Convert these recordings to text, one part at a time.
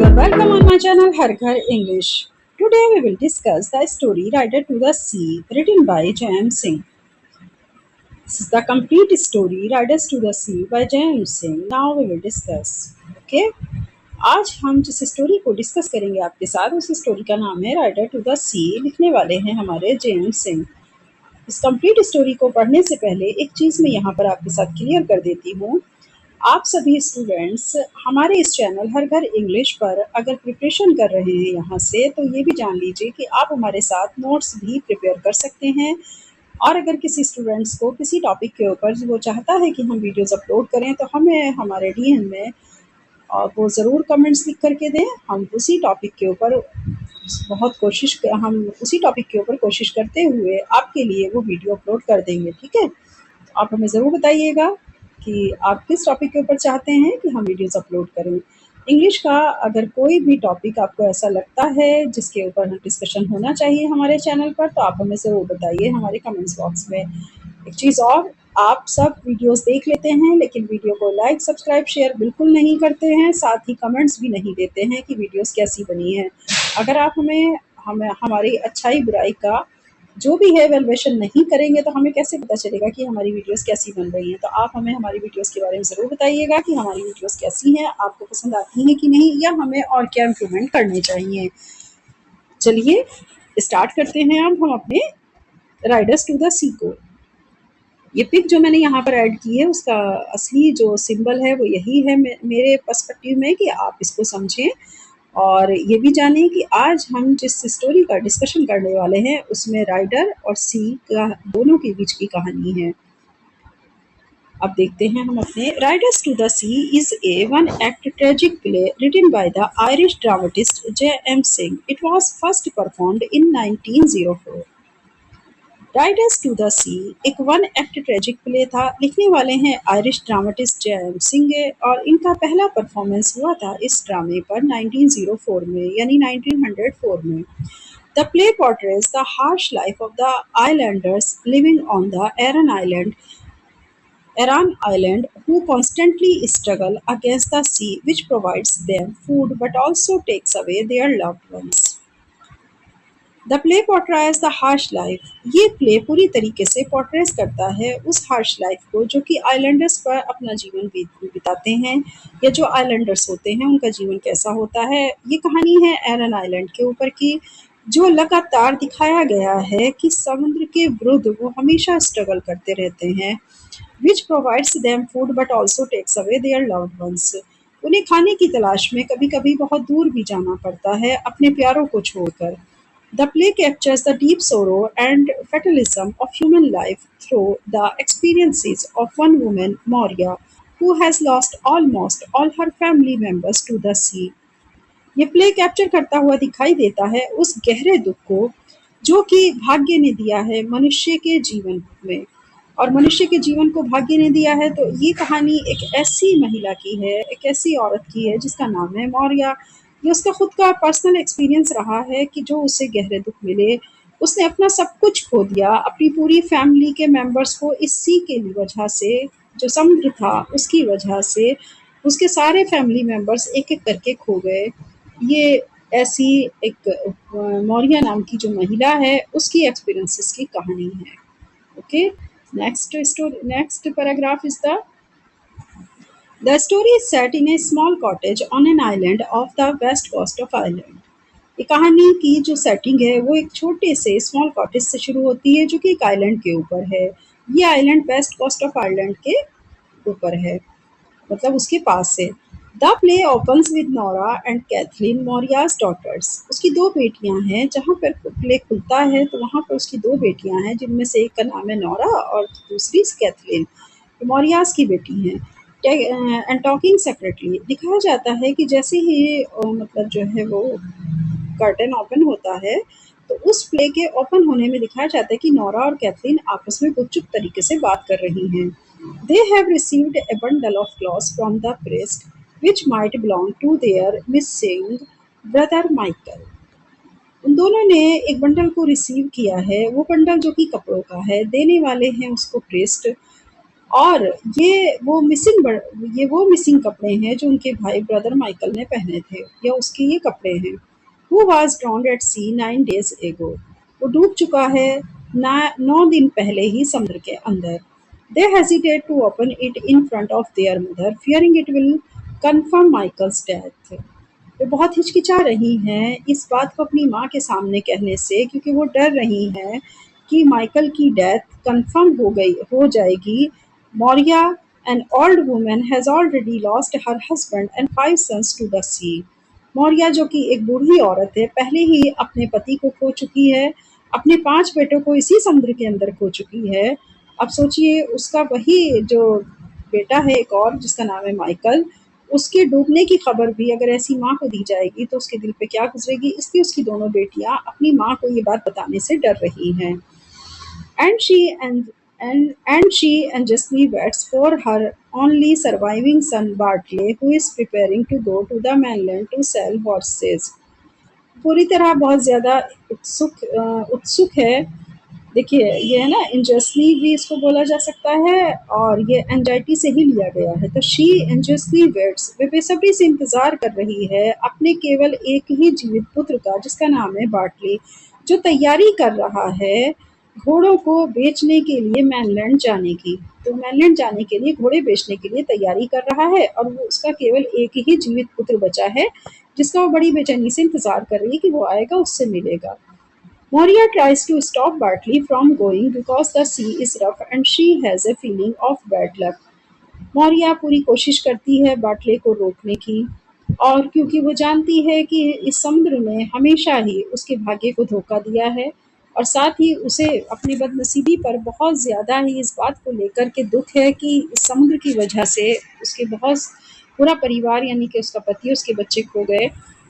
are welcome on my channel Har Ghar English. Today we will discuss the story Rider to the Sea written by Jayam Singh. This is the complete story Riders to the Sea by Jayam Singh. Now we will discuss. Okay? आज हम जिस story को discuss करेंगे आपके साथ उस story का नाम है राइडर टू द सी। लिखने वाले हैं हमारे जयम सिंह। इस कंप्लीट स्टोरी को पढ़ने से पहले एक चीज़ मैं यहाँ पर आपके साथ क्लियर कर देती हूँ। आप सभी स्टूडेंट्स हमारे इस चैनल हर घर इंग्लिश पर अगर प्रिपरेशन कर रहे हैं यहाँ से, तो ये भी जान लीजिए कि आप हमारे साथ नोट्स भी प्रिपेयर कर सकते हैं। और अगर किसी स्टूडेंट्स को किसी टॉपिक के ऊपर वो चाहता है कि हम वीडियोस अपलोड करें, तो हमें हमारे डीएम में वो ज़रूर कमेंट्स लिख करके दें। हम उसी टॉपिक के ऊपर कोशिश करते हुए आपके लिए वो वीडियो अपलोड कर देंगे। ठीक है, तो आप हमें ज़रूर बताइएगा कि आप किस टॉपिक के ऊपर चाहते हैं कि हम वीडियोस अपलोड करें। इंग्लिश का अगर कोई भी टॉपिक आपको ऐसा लगता है जिसके ऊपर डिस्कशन होना चाहिए हमारे चैनल पर, तो आप हमें ज़रूर बताइए हमारे कमेंट्स बॉक्स में। एक चीज़ और, आप सब वीडियोस देख लेते हैं लेकिन वीडियो को लाइक सब्सक्राइब शेयर बिल्कुल नहीं करते हैं, साथ ही कमेंट्स भी नहीं देते हैं कि वीडियोस कैसी बनी है। अगर आप हमें हमारी अच्छाई बुराई का जो भी है वैल्यूएशन नहीं करेंगे तो हमें कैसे पता चलेगा कि हमारी वीडियोस कैसी बन रही हैं। तो आप हमें हमारी वीडियोस के बारे में ज़रूर बताइएगा कि हमारी वीडियोस कैसी हैं, आपको पसंद आती हैं कि नहीं, या हमें और क्या इम्प्रूवमेंट करने चाहिए। चलिए स्टार्ट करते हैं अब हम अपने राइडर्स टू द सी को। ये पिक जो मैंने यहाँ पर ऐड की है उसका असली जो सिंबल है वो यही है मेरे पर्सपेक्टिव में, कि आप इसको समझें और ये भी जानें कि आज हम जिस स्टोरी का डिस्कशन करने वाले हैं उसमें राइडर और सी का दोनों के बीच की कहानी है। अब देखते हैं हम अपने riders to the sea is a one act tragic play written by the Irish dramatist J.M. Singh. It was first performed in 1904. Riders to the sea एक वन एक्ट ट्रेजिक प्ले था। लिखने वाले हैं आयरिश ड्रामेटिस्ट J.M. सिंह और इनका पहला performance हुआ था इस ड्रामे पर 1904 में, यानी 1904 में। The play portrays the harsh life of the islanders living on the Aran Island, who constantly struggle against the sea, which provides them food but also takes away their loved ones. The play portrays the harsh life. ये play पूरी तरीके से पोर्ट्रेस करता है उस harsh life को जो कि आइलैंडर्स पर अपना जीवन बिताते हैं, या जो आइलैंडर्स होते हैं उनका जीवन कैसा होता है। ये कहानी है एरन आइलैंड के ऊपर की, जो लगातार दिखाया गया है कि समुद्र के विरुद्ध वो हमेशा स्ट्रगल करते रहते हैं। Which provides them food but also takes away their loved ones. उन्हें खाने की तलाश में कभी कभी बहुत दूर भी जाना पड़ता है अपने प्यारों को छोड़कर। The play captures the deep sorrow and fatalism of human life through the experiences of one woman, Moria, who has lost almost all her family members to the sea. ये प्ले कैप्चर करता हुआ दिखाई देता है उस गहरे दुख को जो कि भाग्य ने दिया है मनुष्य के जीवन में, और मनुष्य के जीवन को भाग्य ने दिया है। तो ये कहानी एक ऐसी महिला की है, एक ऐसी औरत की है जिसका नाम है मौर्या। ये उसका खुद का पर्सनल एक्सपीरियंस रहा है कि जो उसे गहरे दुख मिले, उसने अपना सब कुछ खो दिया, अपनी पूरी फैमिली के मेंबर्स को इसी के वजह से, जो समुद्र था उसकी वजह से उसके सारे फैमिली मेंबर्स एक एक करके खो गए। ये ऐसी एक मौर्या नाम की जो महिला है उसकी एक्सपीरियंसेस की कहानी है। Okay, next paragraph is The story is set in a small cottage on an island off the west coast of Ireland. ये कहानी की जो सेटिंग है वो एक छोटे से स्मॉल कॉटेज से शुरू होती है जो कि एक आइलैंड के ऊपर है। ये island west coast of Ireland के ऊपर है, मतलब उसके पास है। The play opens with Nora and Cathleen, Maurya's daughters. उसकी दो बेटियां हैं। जहाँ पर प्ले खुलता है तो वहाँ पर उसकी दो बेटियां हैं, जिनमें से एक का नाम है नोरा और दूसरी कैथलीन, मौरियाज की बेटी हैं। And talking separately. दिखाया जाता है कि जैसे ही मतलब जो है वो कर्टन ओपन होता है तो उस प्ले के ओपन होने में दिखाया जाता है कि नोरा और कैथलीन आपस में गुपचुप तरीके से बात कर रही हैं। They have received a bundle of clothes from the priest which might belong to their missing brother Michael. उन दोनों ने एक बंडल को रिसीव किया है। वो बंडल जो कि कपड़ों का है, देने वाले हैं उसको प्रेस्ट, और ये वो मिसिंग कपड़े हैं जो उनके भाई ब्रदर माइकल ने पहने थे, या उसके ये कपड़े हैं। Who was drowned at sea 9 days एगो। वो डूब चुका है 9 दिन पहले ही समुद्र के अंदर। They hesitate to open it in front of their mother, fearing it will confirm Michael's death. वे बहुत हिचकिचा रही हैं इस बात को अपनी माँ के सामने कहने से, क्योंकि वो डर रही हैं कि माइकल की डेथ कंफर्म हो जाएगी। Maurya, an old woman, has already lost her husband and 5 sons to the sea. Maurya, जो कि एक बूढ़ी औरत है, पहले ही अपने पति को खो चुकी है, अपने 5 बेटों को इसी समुद्र के अंदर खो चुकी है। अब सोचिए, उसका वही जो बेटा है एक और, जिसका नाम है माइकल, उसके डूबने की खबर भी अगर ऐसी माँ को दी जाएगी तो उसके दिल पे क्या गुजरेगी। इसलिए उसकी दोनों बेटियां अपनी माँ को ये बात बताने से डर रही हैं। And she anxiously waits for her only surviving son Bartley, who is preparing to go to the mainland to sell horses. पूरी तरह बहुत ज़्यादा उत्सुक है। देखिए, ये है ना, एंजियसली भी इसको बोला जा सकता है, और ये एंजाइटी से ही लिया गया है। तो शी एंजियसली वेट्स, वे बेसब्री से इंतज़ार कर रही है अपने केवल एक ही जीवित पुत्र का, जिसका नाम है बार्टली, जो तैयारी कर रहा है घोड़ों को बेचने के लिए मैनलैंड जाने की। तो मैनलैंड जाने के लिए घोड़े बेचने के लिए तैयारी कर रहा है, और वो उसका केवल एक ही जीवित पुत्र बचा है, जिसका वो बड़ी बेचैनी से इंतज़ार कर रही है कि वो आएगा, उससे मिलेगा। Moria tries to stop Bartley from going because the sea is rough and she has a feeling of bad luck. Maurya पूरी कोशिश करती है बाटले को रोकने की, और क्योंकि वो जानती है कि इस समुद्र ने हमेशा ही उसके भाग्य को धोखा दिया है, और साथ ही उसे अपनी बदनसीबी पर बहुत ज़्यादा ही इस बात को लेकर के दुख है कि इस समुद्र की वजह से उसके बहुत पूरा परिवार, यानी कि उसका पति, उसके बच्चे खो गए।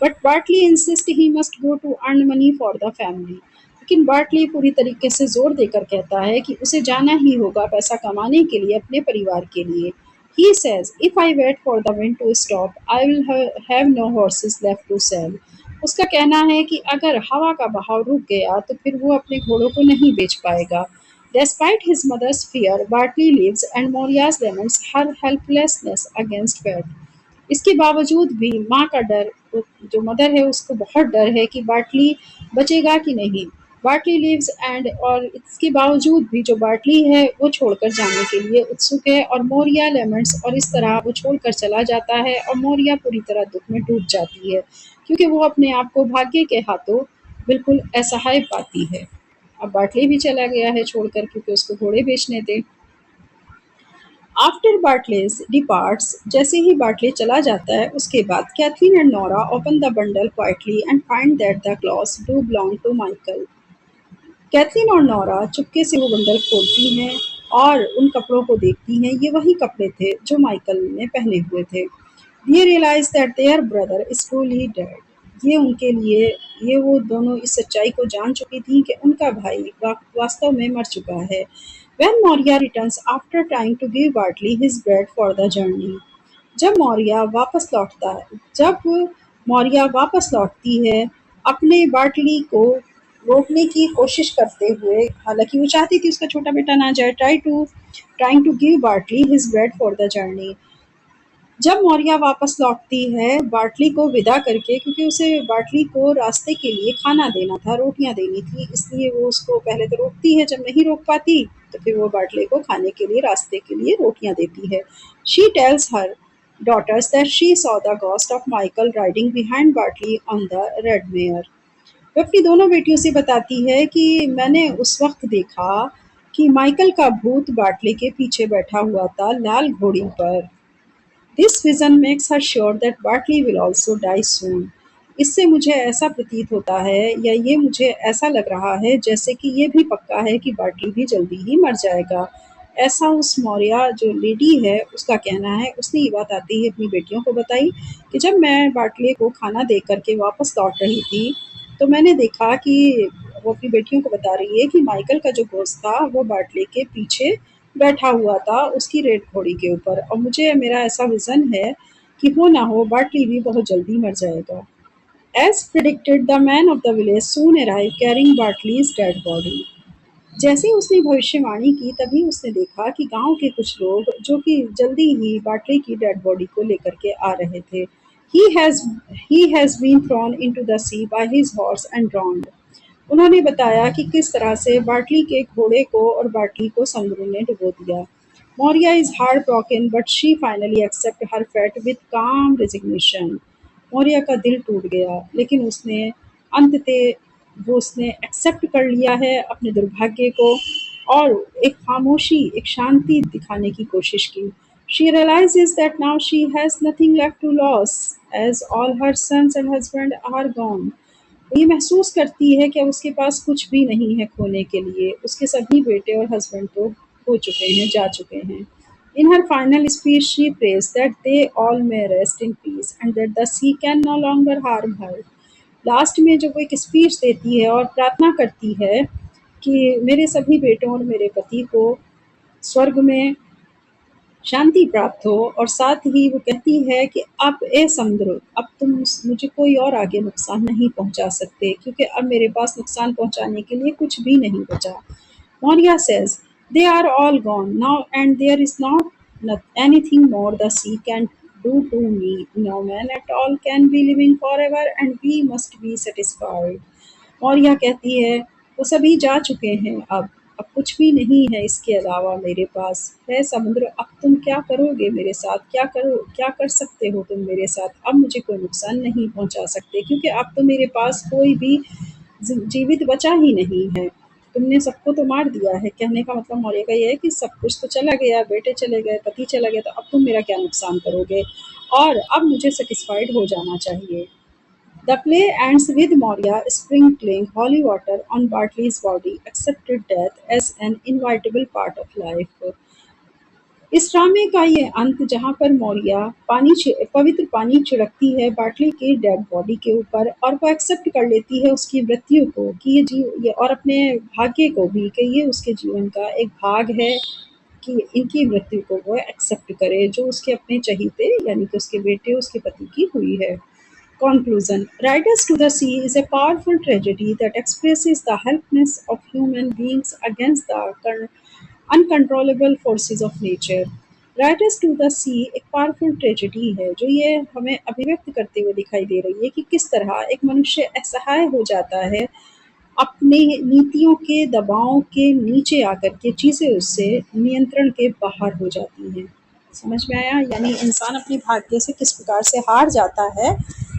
But Bartley insist he must go to earn money for the family. लेकिन बार्टली पूरी तरीके से जोर देकर कहता है कि उसे जाना ही होगा पैसा कमाने के लिए, अपने परिवार के लिए। He says, "If I wait for the wind to stop, I will have no horses left to sell." उसका कहना है कि अगर हवा का बहाव रुक गया तो फिर वो अपने घोड़ों को नहीं बेच पाएगा। Despite his mother's fear, Bartley lives and Moriah laments her helplessness against fate. इसके बावजूद भी माँ का डर, जो मदर है उसको बहुत डर है कि बार्टली बचेगा कि नहीं। बार्टली लिव्स एंड, और इसके बावजूद भी जो बार्टली है वो छोड़कर जाने के लिए उत्सुक है, और मोरिया लेमंड्स, और इस तरह वो छोड़कर चला जाता है, और मोरिया पूरी तरह दुख में डूब जाती है, क्योंकि वो अपने आप को भाग्य के हाथों बिल्कुल असहाय पाती है। अब बार्टली भी चला गया है छोड़कर, क्योंकि उसको घोड़े बेचने थे। आफ्टर बार्टलेस डिपार्ट्स, जैसे ही बार्टले चला जाता है उसके बाद Catherine and Nora open the bundle quietly and find that the clothes do belong to Michael. Catherine और नोरा चुपके से वो बंडल खोलती हैं और उन कपड़ों को देखती हैं। ये वही कपड़े थे जो माइकल ने पहने हुए थे। They realise that their brother is truly dead. ये उनके लिए, ये वो दोनों इस सच्चाई को जान चुकी थी कि उनका भाई वास्तव में मर चुका है। When Moria returns after trying to give Bartley his bread for the journey, जब मौर्या वापस लौटता है जब मौर्या वापस लौटती है अपने बाटली को रोकने की कोशिश करते हुए, हालांकि वो चाहती थी उसका छोटा बेटा ना जाए, trying to give Bartley his bread for the journey. जब मौर्या वापस लौटती है बाटली को विदा करके, क्योंकि उसे बाटली को रास्ते के लिए खाना देना था, रोटियां देनी थी, इसलिए वो उसको पहले तो रोकती है, जब नहीं रोक पाती तो फिर वो बाटली को खाने के लिए, रास्ते के लिए रोटियां देती है। She tells her daughters that she saw the ghost of Michael riding behind Bartley on the red mare. वो अपनी दोनों बेटियों से बताती है कि मैंने उस वक्त देखा कि माइकल का भूत बाटले के पीछे बैठा हुआ था लाल घोड़ी पर। This vision makes her sure that Bartley will also die soon. इससे मुझे ऐसा प्रतीत होता है, या ये मुझे ऐसा लग रहा है जैसे कि ये भी पक्का है कि बार्टली भी जल्दी ही मर जाएगा। ऐसा उस मौर्या जो लेडी है उसका कहना है। उसने ये बात आते ही अपनी बेटियों को बताई कि जब मैं बार्टले को खाना दे करके वापस लौट रही थी तो मैंने देखा कि, वो अपनी बेटियों को बता रही है कि माइकल का जो घोस्ट था वो बार्टले के पीछे बैठा हुआ था उसकी रेड घोड़ी के ऊपर, और मुझे, मेरा ऐसा विज़न है कि हो ना हो बार्टली भी बहुत जल्दी मर जाएगा। As predicted the man of the village soon arrive carrying Bartley's dead body. जैसे ही उसने भविष्यवाणी की तभी उसने देखा कि गांव के कुछ लोग जो कि जल्दी ही बाटली की डेड बॉडी को लेकर के आ रहे थे। He has he has been thrown into the sea by his horse and drowned. उन्होंने बताया कि किस तरह से बाटली के घोड़े को और बाटली को समुद्र ने डुबो दिया। Moria is heartbroken, but she finally accepts her fate with calm resignation. Moriya का दिल टूट गया, लेकिन अंततः उसने एक्सेप्ट कर लिया है अपने दुर्भाग्य को और एक खामोशी, एक शांति दिखाने की कोशिश की। She realizes that now she has nothing left to lose, as all her sons and husband are gone. वो ये महसूस करती है कि अब उसके पास कुछ भी नहीं है खोने के लिए। उसके सभी बेटे और हस्बैंड तो हो चुके हैं, जा चुके हैं। In her final speech, she prays that they all may rest in peace and that the sea can no longer harm her. Last में जब वो एक स्पीच देती है और प्रार्थना करती है कि मेरे सभी बेटों और मेरे पति को स्वर्ग में शांति प्राप्त हो, और साथ ही वो कहती है कि अब ए समुद्र, अब तुम मुझे कोई और आगे नुकसान नहीं पहुंचा सकते, क्योंकि अब मेरे पास नुकसान पहुंचाने के लिए कुछ भी नहीं बचा। Moria says, they are all gone now and there is not anything more the sea can do to me. No man at all can be living forever and we must be satisfied. और यह कहती है, वो सभी जा चुके हैं अब कुछ भी नहीं है इसके अलावा मेरे पास। है समुद्र, अब तुम क्या करोगे मेरे साथ? क्या कर सकते हो तुम मेरे साथ? अब मुझे कोई नुकसान नहीं पहुँचा सकते, क्योंकि अब तो मेरे पास कोई भी जीवित बचा ही नहीं है। तुमने सबको तो मार दिया है। कहने का मतलब मौर्य का ये है कि सब कुछ तो चला गया, बेटे चले गए, पति चला गया, तो अब तुम मेरा क्या नुकसान करोगे? और अब मुझे सेटिस्फाइड हो जाना चाहिए। The play ends with Moria sprinkling holy water on Bartley's body, accepted death as an inevitable part of life. इस ड्रामे का ये अंत, जहाँ पर मोरिया पवित्र पानी छिड़कती है बाटली की डेड बॉडी के ऊपर और वो एक्सेप्ट कर लेती है उसकी मृत्यु को, कि ये और अपने भाग्य को भी, कि ये उसके जीवन का एक भाग है कि इनकी मृत्यु को वो एक्सेप्ट करे, जो उसके अपने चहीते यानी कि उसके बेटे, उसके पति की हुई है। Conclusion. Riders to the Sea is a powerful tragedy that expresses the helplessness of human beings against the uncontrollable forces of nature. Riders to the sea एक पावरफुल ट्रेजेडी है जो ये हमें अभिव्यक्त करते हुए दिखाई दे रही है कि किस तरह एक मनुष्य असहाय हो जाता है अपने नीतियों के दबाव के नीचे आकर के, चीज़ें उससे नियंत्रण के बाहर हो जाती हैं। समझ में आया? यानी इंसान अपने भाग्य से किस प्रकार से हार जाता है।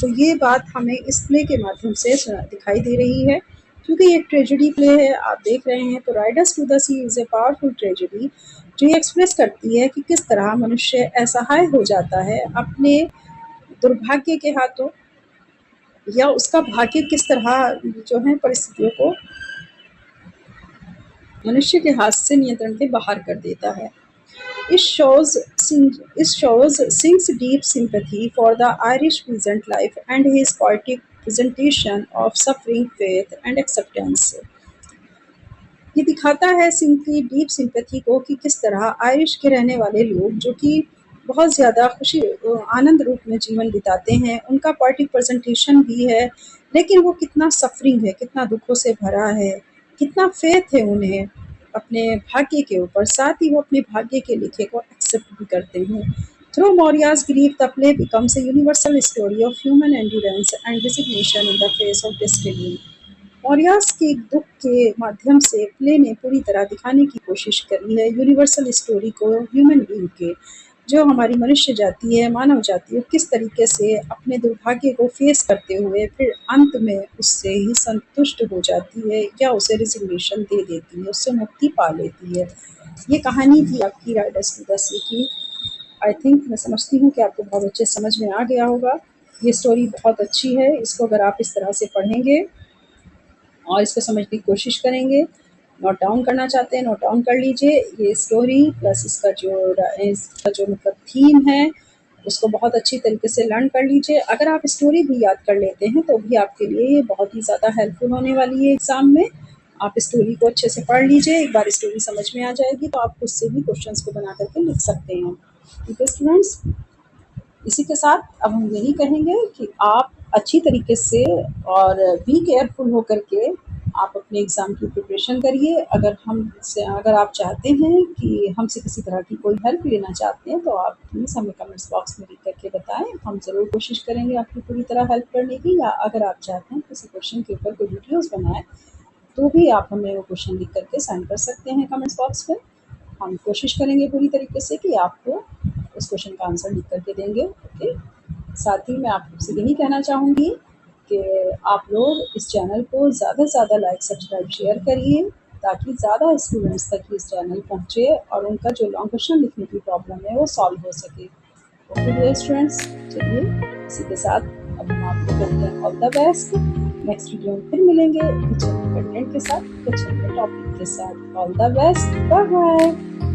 तो ये बात हमें इस प्ले के माध्यम से दिखाई दे रही है। क्योंकि ये एक ट्रेजेडी प्ले है, आप देख रहे हैं, तो Riders to the Sea is a powerful tragedy जो ये एक्सप्रेस करती है कि किस तरह मनुष्य असहाय हो जाता है अपने दुर्भाग्य के हाथों, या उसका भाग्य किस तरह जो है परिस्थितियों को मनुष्य के हाथ से नियंत्रण के बाहर कर देता है। It sings deep sympathy for the Irish peasant life and his poetic presentation of suffering, faith and acceptance. ये दिखाता है सिंह की डीप सिंपैथी को कि किस तरह आयरिश के रहने वाले लोग जो कि बहुत ज़्यादा खुशी आनंद रूप में जीवन बिताते हैं, उनका पोएटिक प्रेजेंटेशन भी है, लेकिन वो कितना सफरिंग है, कितना दुखों से भरा है, कितना फेथ है उन्हें अपने भाग्य के ऊपर, साथ ही वो अपने भाग्य के लिखे को एक्सेप्ट भी करते हैं। Through Moria's grief, the play becomes a universal story of human endurance and resignation in the face of destiny. Mauryas के दुख के माध्यम से प्ले ने पूरी तरह दिखाने की कोशिश करी है यूनिवर्सल स्टोरी को ह्यूमन बीइंग के, जो हमारी मनुष्य जाति है, मानव जाति है, किस तरीके से अपने दुर्भाग्य को फेस करते हुए फिर अंत में उससे ही संतुष्ट हो जाती है या उसे रिजिग्नेशन दे देती है, उससे मुक्ति पा लेती है। ये कहानी थी आपकी राइडर्स टू द सी की। आई थिंक, मैं समझती हूँ कि आपको बहुत अच्छे समझ में आ गया होगा। ये स्टोरी बहुत अच्छी है, इसको अगर आप इस तरह से पढ़ेंगे और इसको समझने की कोशिश करेंगे, नोट डाउन करना चाहते हैं नोट डाउन कर लीजिए। ये स्टोरी प्लस इसका जो मतलब थीम है उसको बहुत अच्छी तरीके से लर्न कर लीजिए। अगर आप स्टोरी भी याद कर लेते हैं तो भी आपके लिए ये बहुत ही ज़्यादा हेल्पफुल होने वाली है एग्ज़ाम में। आप स्टोरी को अच्छे से पढ़ लीजिए, एक बार स्टोरी समझ में आ जाएगी तो आप खुद से भी क्वेश्चंस को बना करके लिख सकते हैं। ठीक है स्टूडेंट्स, इसी के साथ अब हम यही कहेंगे कि आप अच्छी तरीके से और बी केयरफुल होकर के आप अपने एग्ज़ाम की प्रिपरेशन करिए। अगर आप चाहते हैं कि हमसे किसी तरह की कोई हेल्प लेना चाहते हैं, तो आप प्लीज़ हमें कमेंट्स बॉक्स में लिख कर के बताएँ। हम ज़रूर कोशिश करेंगे आपकी पूरी तरह हेल्प करने की, या अगर आप चाहते हैं किसी क्वेश्चन के ऊपर कोई वीडियोज़ बनाएँ, तो भी आप हमें वो क्वेश्चन लिख कर के सेंड कर सकते हैं कमेंट्स बॉक्स में। हम कोशिश करेंगे पूरी तरीके से कि आपको उस क्वेश्चन का आंसर लिख कर के देंगे। ओके? साथ ही मैं आपसे यही कहना चाहूँगी कि आप लोग इस चैनल को ज़्यादा से ज़्यादा लाइक, सब्सक्राइब, शेयर करिए, ताकि ज़्यादा स्टूडेंट्स तक इस चैनल पहुँचे और उनका जो लॉन्ग क्वेश्चन लिखने की प्रॉब्लम है वो सॉल्व हो सके। ओके डियर स्टूडेंट्स, चलिए इसी के साथ अब हम आपको कहते हैं all the best. Next video में फिर मिलेंगे किचन के कंटेंट के साथ, किचन के टॉपिक के साथ। All the best, bye bye.